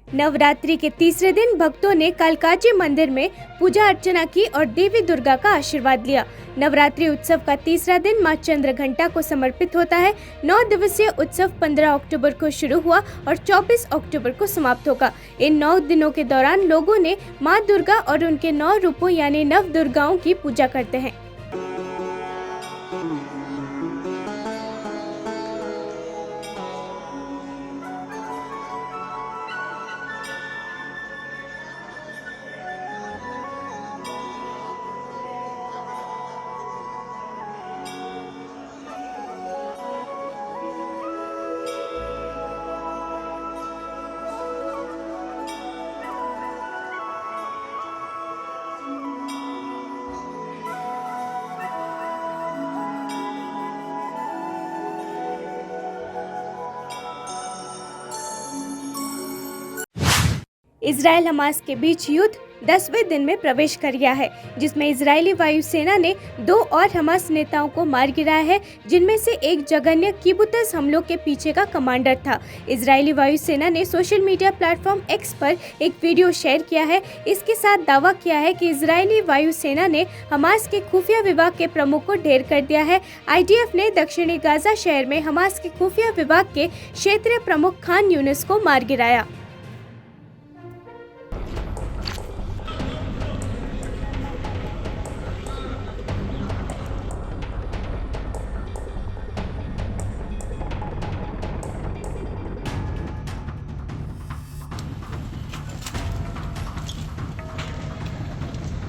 नवरात्रि के तीसरे दिन भक्तों ने कालकाजी मंदिर में पूजा अर्चना की और देवी दुर्गा का आशीर्वाद लिया। नवरात्रि उत्सव का तीसरा दिन मां चंद्रघंटा को समर्पित होता है। 9 दिवसीय उत्सव 15 अक्टूबर को शुरू हुआ और 24 अक्टूबर को समाप्त होगा। इन 9 दिनों के दौरान लोगों ने मां दुर्गा और उनके 9 रूपों यानी नव दुर्गाओं की पूजा करते हैं। इजराइल हमास के बीच युद्ध 10वें दिन में प्रवेश कर गया है, जिसमें इजरायली वायुसेना ने 2 और हमास नेताओं को मार गिराया है, जिनमें से एक जघन्य किबुत्ज हमलों के पीछे का कमांडर था। इजरायली वायुसेना ने सोशल मीडिया प्लेटफॉर्म एक्स पर एक वीडियो शेयर किया है। इसके साथ दावा किया है कि इजरायली वायुसेना ने हमास के खुफिया विभाग के प्रमुख को ढेर कर दिया है। IDF ने दक्षिणी गाजा शहर में हमास के खुफिया विभाग के क्षेत्रीय प्रमुख खान यूनिस को मार गिराया।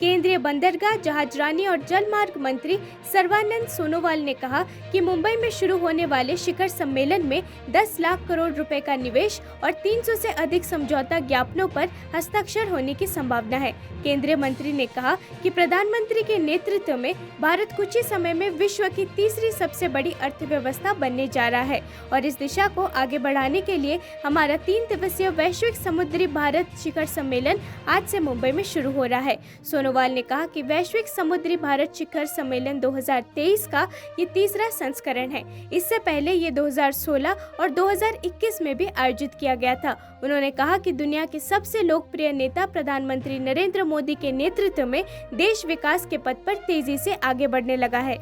केंद्रीय बंदरगाह, जहाजरानी और जलमार्ग मंत्री सर्बानंद सोनोवाल ने कहा कि मुंबई में शुरू होने वाले शिखर सम्मेलन में 10 लाख करोड़ रुपए का निवेश और 300 से अधिक समझौता ज्ञापनों पर हस्ताक्षर होने की संभावना है। केंद्रीय मंत्री ने कहा कि प्रधानमंत्री के नेतृत्व में भारत कुछ ही समय में विश्व की तीसरी सबसे बड़ी अर्थव्यवस्था बनने जा रहा है और इस दिशा को आगे बढ़ाने के लिए हमारा 3 दिवसीय वैश्विक समुद्री भारत शिखर सम्मेलन आज से मुंबई में शुरू हो रहा है। सोनोवाल ने कहा कि वैश्विक समुद्री भारत शिखर सम्मेलन 2023 का ये तीसरा संस्करण है। इससे पहले ये 2016 और 2021 में भी आयोजित किया गया था। उन्होंने कहा कि दुनिया के सबसे लोकप्रिय नेता प्रधानमंत्री नरेंद्र मोदी के नेतृत्व में देश विकास के पथ पर तेजी से आगे बढ़ने लगा है।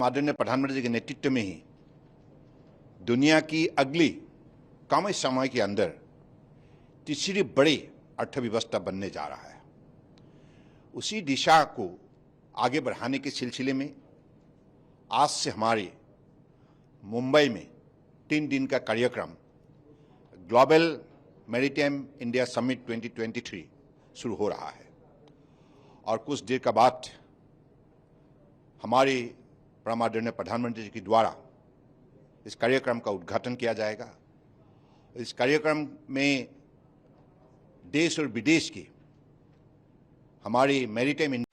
आदरणीय प्रधानमंत्री जी के नेतृत्व में ही दुनिया की अगली कम समय के अंदर तीसरी बड़ी अर्थव्यवस्था बनने जा रहा है। उसी दिशा को आगे बढ़ाने के सिलसिले में आज से हमारे मुंबई में 3 दिन का कार्यक्रम ग्लोबल मैरीटाइम इंडिया समिट 2023 शुरू हो रहा है और कुछ देर का बाद हमारे परम आदरणीय प्रधानमंत्री जी के द्वारा इस कार्यक्रम का उद्घाटन किया जाएगा। इस कार्यक्रम में देश और विदेश की हमारी मैरीटाइम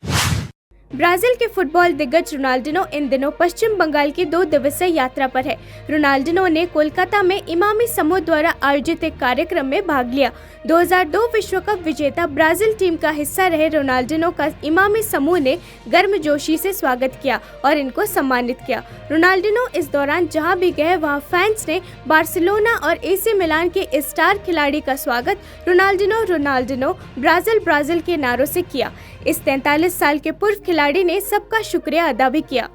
ब्राजील के फुटबॉल दिग्गज रोनाल्डिनो इन दिनों पश्चिम बंगाल की 2 दिवसीय यात्रा पर है। रोनाल्डिनो ने कोलकाता में इमामी समूह द्वारा आयोजित एक कार्यक्रम में भाग लिया। 2002 विश्व कप विजेता ब्राजील टीम का हिस्सा रहे रोनाल्डिनो का इमामी समूह ने गर्मजोशी से स्वागत किया और इनको सम्मानित किया। रोनाल्डिनो इस दौरान जहां भी गए वहां फैंस ने बार्सिलोना और AC मिलान के स्टार खिलाड़ी का स्वागत रोनाल्डिनो रोनाल्डिनो ब्राजील ब्राजील के नारों से किया। इस 43 साल के पूर्व खिलाड़ी ने सबका शुक्रिया अदा भी किया।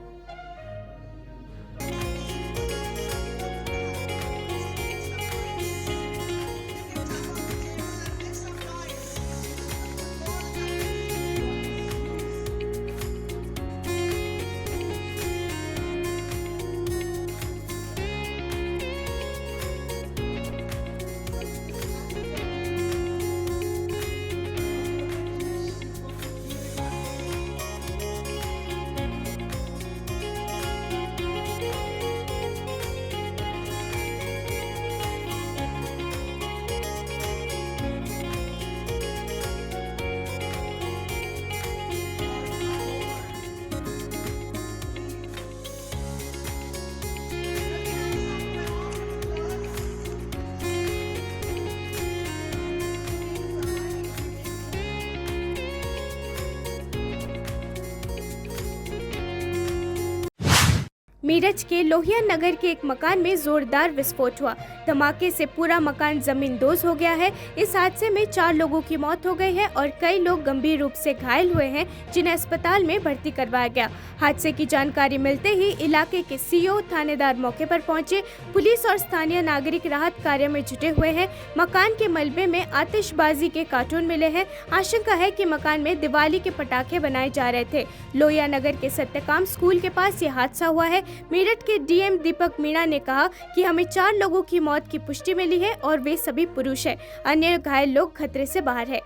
मेरठ के लोहिया नगर के एक मकान में जोरदार विस्फोट हुआ। धमाके से पूरा मकान जमींदोज हो गया है। इस हादसे में 4 लोगों की मौत हो गई है और कई लोग गंभीर रूप से घायल हुए हैं, जिन्हें अस्पताल में भर्ती करवाया गया। हादसे की जानकारी मिलते ही इलाके के सीओ थानेदार मौके पर पहुंचे। पुलिस और स्थानीय नागरिक राहत कार्य में जुटे हुए हैं। मकान के मलबे में आतिशबाजी के कार्टून मिले हैं। आशंका है कि मकान में दिवाली के पटाखे बनाए जा रहे थे। लोहिया नगर के सत्यकाम स्कूल के पास ये हादसा हुआ है। मेरठ के डीएम दीपक मीणा ने कहा कि हमें 4 लोगों की मौत की पुष्टि मिली है और वे सभी पुरुष हैं। अन्य घायल लोग खतरे से बाहर है।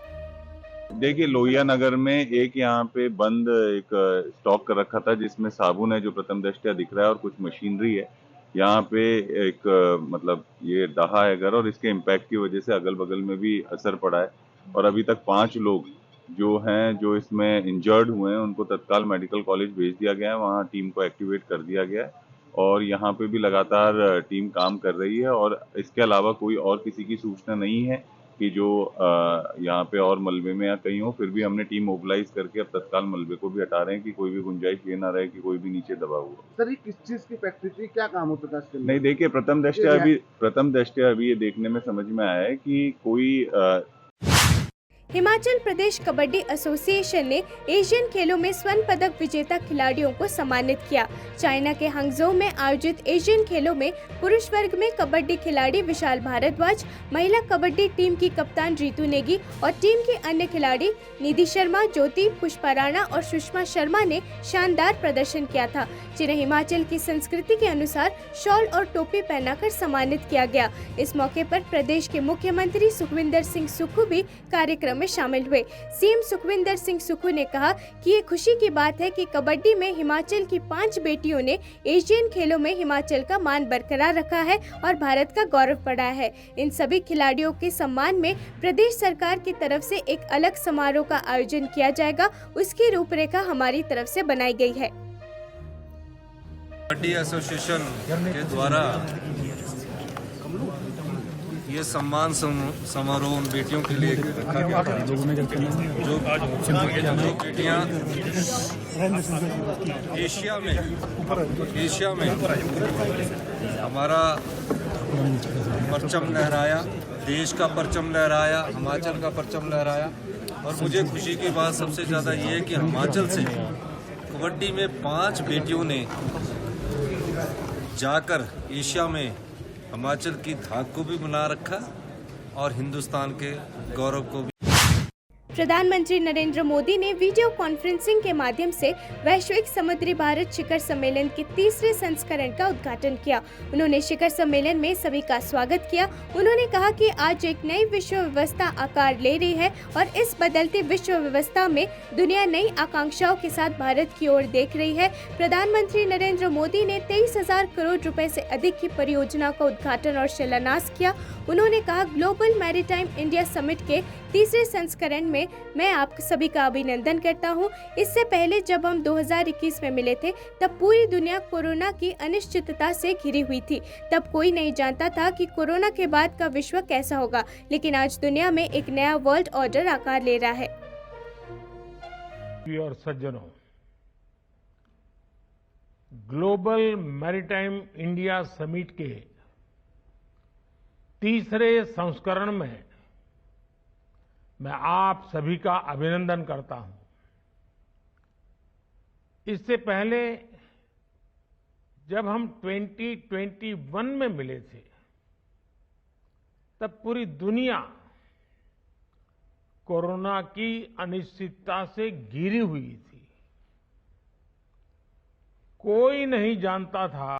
देखिए, लोहिया नगर में एक यहाँ पे बंद एक स्टॉक कर रखा था, जिसमें साबुन है जो प्रथम दृष्टया दिख रहा है और कुछ मशीनरी है। यहाँ पे एक मतलब ये दहा है घर और इसके इम्पैक्ट की वजह से अगल बगल में भी असर पड़ा है और अभी तक 5 लोग जो इसमें इंजर्ड हुए हैं उनको तत्काल मेडिकल कॉलेज भेज दिया गया है। वहाँ टीम को एक्टिवेट कर दिया गया है और यहाँ पे भी लगातार टीम काम कर रही है और इसके अलावा कोई और किसी की सूचना नहीं है कि जो यहाँ पे और मलबे में या कहीं हो। फिर भी हमने टीम मोबिलाइज करके अब तत्काल मलबे को भी हटा रहे हैं कि कोई भी गुंजाइश ये ना रहे कि कोई भी नीचे दबा हुआ। सर, ये किस चीज की फैक्ट्री थी, क्या काम होता था इसके लिए? नहीं, देखिए, प्रथम दृष्टया अभी ये देखने में समझ में आया है कि कोई हिमाचल प्रदेश कबड्डी एसोसिएशन ने एशियन खेलों में स्वर्ण पदक विजेता खिलाड़ियों को सम्मानित किया। चाइना के हांगझोउ में आयोजित एशियन खेलों में पुरुष वर्ग में कबड्डी खिलाड़ी विशाल भारद्वाज, महिला कबड्डी टीम की कप्तान रितु नेगी और टीम के अन्य खिलाड़ी निधि शर्मा, ज्योति, पुष्पा राणा और सुषमा शर्मा ने शानदार प्रदर्शन किया था, जिन्हें हिमाचल की संस्कृति के अनुसार शॉल और टोपी पहनाकर सम्मानित किया गया। इस मौके पर प्रदेश के मुख्यमंत्री सुखविंदर सिंह सुक्खू भी कार्यक्रम में शामिल हुए। सीएम सुखविंदर सिंह सुक्खू ने कहा कि ये खुशी की बात है कि कबड्डी में हिमाचल की 5 बेटियों ने एशियन खेलों में हिमाचल का मान बरकरार रखा है और भारत का गौरव बढ़ाया है। इन सभी खिलाड़ियों के सम्मान में प्रदेश सरकार की तरफ से एक अलग समारोह का आयोजन किया जाएगा। उसकी रूपरेखा हमारी तरफ से बनाई गई है। कबड्डी एसोसिएशन के द्वारा ये सम्मान समारोह उन बेटियों के लिए रखा गया था जो बेटियां एशिया में हमारा परचम लहराया, देश का परचम लहराया, हिमाचल का परचम लहराया। और मुझे खुशी की बात सबसे ज़्यादा ये है कि हिमाचल से कबड्डी में 5 बेटियों ने जाकर एशिया में हिमाचल की धाक को भी बना रखा और हिंदुस्तान के गौरव को भी। प्रधानमंत्री नरेंद्र मोदी ने वीडियो कॉन्फ्रेंसिंग के माध्यम से वैश्विक समुद्री भारत शिखर सम्मेलन के 3रे संस्करण का उद्घाटन किया। उन्होंने शिखर सम्मेलन में सभी का स्वागत किया। उन्होंने कहा कि आज एक नई विश्व व्यवस्था आकार ले रही है और इस बदलती विश्व व्यवस्था में दुनिया नई आकांक्षाओं के साथ भारत की ओर देख रही है। प्रधानमंत्री नरेंद्र मोदी ने 23,000 करोड़ रुपए से अधिक की परियोजना का उद्घाटन और शिलान्यास किया। उन्होंने कहा, ग्लोबल मैरीटाइम इंडिया समिट के 3रे संस्करण में मैं आप सभी का अभिनंदन करता हूं। इससे पहले जब हम 2021 में मिले थे तब पूरी दुनिया कोरोना की अनिश्चितता से घिरी हुई थी। तब कोई नहीं जानता था कि कोरोना के बाद का विश्व कैसा होगा, लेकिन आज दुनिया में एक नया वर्ल्ड ऑर्डर आकार ले रहा है। और सज्जनों, ग्लोबल मैरीटाइम इंडिया समिट के 3रे संस्करण में मैं आप सभी का अभिनंदन करता हूं। इससे पहले जब हम 2021 में मिले थे तब पूरी दुनिया कोरोना की अनिश्चितता से घिरी हुई थी। कोई नहीं जानता था।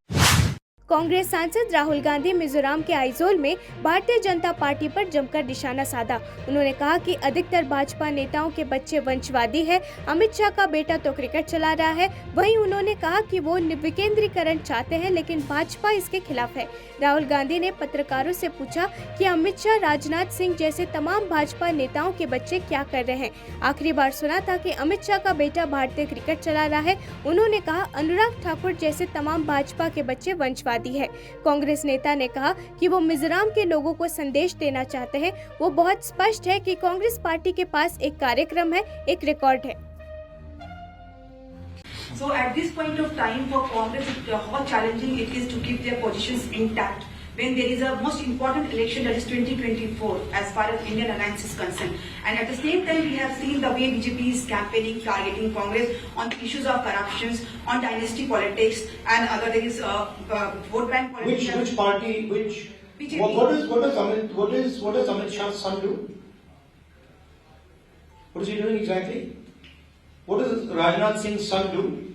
कांग्रेस सांसद राहुल गांधी मिजोरम के आइजोल में भारतीय जनता पार्टी पर जमकर निशाना साधा। उन्होंने कहा कि अधिकतर भाजपा नेताओं के बच्चे वंशवादी है। अमित शाह का बेटा तो क्रिकेट चला रहा है। वहीं उन्होंने कहा कि वो विकेंद्रीकरण चाहते हैं, लेकिन भाजपा इसके खिलाफ है। राहुल गांधी ने पत्रकारों से पूछा कि अमित शाह, राजनाथ सिंह जैसे तमाम भाजपा नेताओं के बच्चे क्या कर रहे हैं। आखिरी बार सुना था कि अमित शाह का बेटा भारतीय क्रिकेट चला रहा है। उन्होंने कहा, अनुराग ठाकुर जैसे तमाम भाजपा के बच्चे वंशवादी है। कांग्रेस नेता ने कहा कि वो मिजोरम के लोगों को संदेश देना चाहते हैं। वो बहुत स्पष्ट है कि कांग्रेस पार्टी के पास एक कार्यक्रम है, एक रिकॉर्ड है। So at this point of time for Congress, how challenging it is to keep their positions intact when there is a most important election, that is 2024, as far as Indian alliance is concerned. And at the same time, we have seen the way BJP is campaigning, targeting Congress on issues of corruptions, on dynasty politics, and other things, vote bank politics. Which party? Which? BJP. What does Amit Shah's son do? What is he doing exactly? What does Rajnath Singh's son do?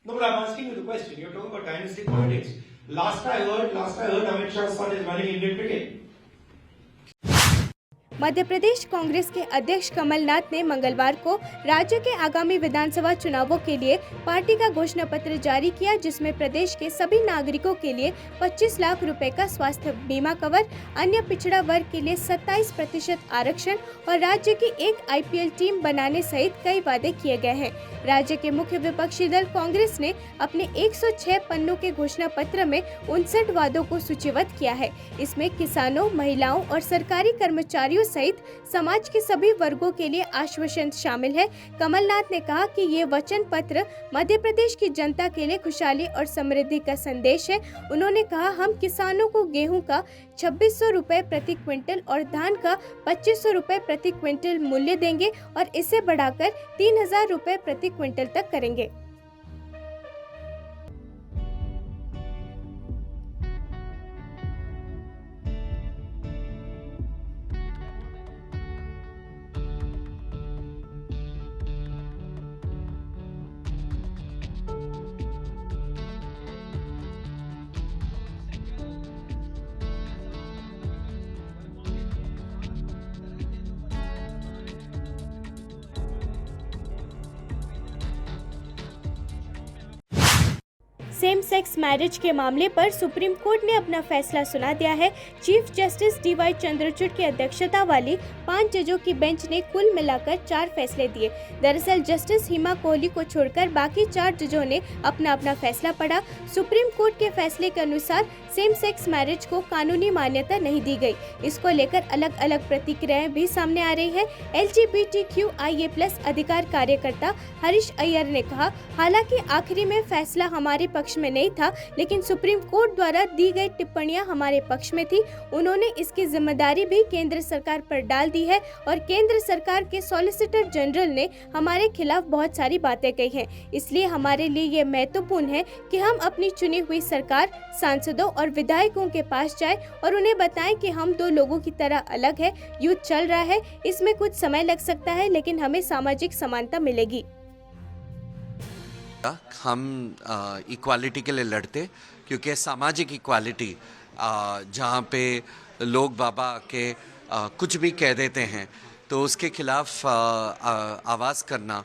No, but I'm asking you the question. You're talking about dynasty politics. Last I heard, Amit Shah's son is running Indian cricket. Madhya Pradesh Congress के अध्यक्ष कमलनाथ ने मंगलवार को राज्य के आगामी विधानसभा चुनावों के लिए पार्टी का घोषणा पत्र जारी किया, जिसमें प्रदेश के सभी नागरिकों के लिए 25 लाख रुपए का स्वास्थ्य बीमा कवर, अन्य पिछड़ा वर्ग के लिए 27% आरक्षण और राज्य की एक IPL टीम बनाने सहित कई वादे किए गए हैं। राज्य के मुख्य विपक्षी दल कांग्रेस ने अपने 106 पन्नों के घोषणा पत्र में 59 वादों को सूचीबद्ध किया है। इसमें किसानों, महिलाओं और सरकारी कर्मचारियों सहित समाज के सभी वर्गों के लिए आश्वासन शामिल है। कमलनाथ ने कहा कि ये वचन पत्र मध्य प्रदेश की जनता के लिए खुशहाली और समृद्धि का संदेश है। उन्होंने कहा, हम किसानों को गेहूं का 2600 रुपए प्रति क्विंटल और धान का 2500 रुपए प्रति क्विंटल मूल्य देंगे और इसे बढ़ाकर 3000 रुपए प्रति क्विंटल तक करेंगे। सेम सेक्स मैरिज के मामले पर सुप्रीम कोर्ट ने अपना फैसला सुना दिया है। चीफ जस्टिस DY चंद्रचूड़ की अध्यक्षता वाली 5 जजों की बेंच ने कुल मिलाकर 4 फैसले दिए। दरअसल जस्टिस हिमा कोहली को छोड़कर बाकी 4 जजों ने अपना अपना फैसला पढ़ा। सुप्रीम कोर्ट के फैसले के अनुसार सेम सेक्स मैरिज को कानूनी मान्यता नहीं दी गई। इसको लेकर अलग अलग प्रतिक्रियाएं भी सामने आ रही है। LGBTQIA+ अधिकार कार्यकर्ता हरीश अय्यर ने कहा, हालांकि आखिरी में फैसला हमारे पक्ष में नहीं था, लेकिन सुप्रीम कोर्ट द्वारा दी गई टिप्पणियां हमारे पक्ष में थी। उन्होंने इसकी जिम्मेदारी भी केंद्र सरकार पर डाल दी है और केंद्र सरकार के सॉलिसिटर जनरल ने हमारे खिलाफ बहुत सारी बातें कही हैं। इसलिए हमारे लिए ये महत्वपूर्ण है कि हम अपनी चुनी हुई सरकार, सांसदों और विधायकों के पास जाएं और उन्हें बताएं कि हम 2 लोगों की तरह अलग है। युद्ध चल रहा है, इसमें कुछ समय लग सकता है, लेकिन हमें सामाजिक समानता मिलेगी। हम इक्वालिटी के लिए लड़ते, क्योंकि सामाजिक इक्वालिटी जहाँ पे लोग बाबा के कुछ भी कह देते हैं तो उसके खिलाफ आवाज़ करना,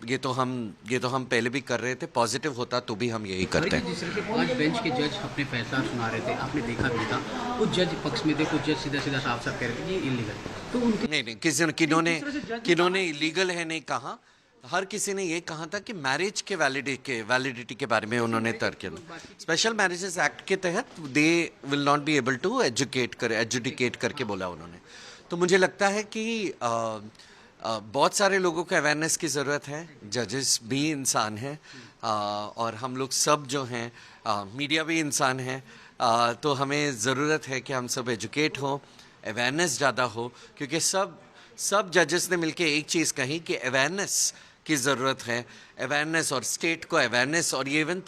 ये तो हम पहले भी कर रहे थे। पॉजिटिव होता तो भी हम यही करते हैं। जिस तरह के 5 बेंच के जज अपने फैसला सुना रहे थे, आपने देखा भी था, कुछ जज पक्ष में थे, कुछ जज सीधा साफ कह रहे थे कि इलीगल। तो उनके नहीं, किन्होंने इलीगल है नहीं कहा। हर किसी ने ये कहा था कि मैरिज के वैलिडिटी के बारे में उन्होंने तर्क किया। स्पेशल मैरिजेस एक्ट के तहत they will not be able to educate करके बोला उन्होंने। तो मुझे लगता है कि बहुत सारे लोगों को अवेयरनेस की ज़रूरत है। जजेस भी इंसान हैं और हम लोग सब जो हैं, मीडिया भी इंसान है, तो हमें ज़रूरत है कि हम सब एजुकेट हों, अवेयरनेस ज़्यादा हो, क्योंकि सब जजेस ने मिलके एक चीज़ कही कि अवेयरनेस की ज़रूरत है। अवेयरनेस और स्टेट को अवेयरनेस, और ये इवन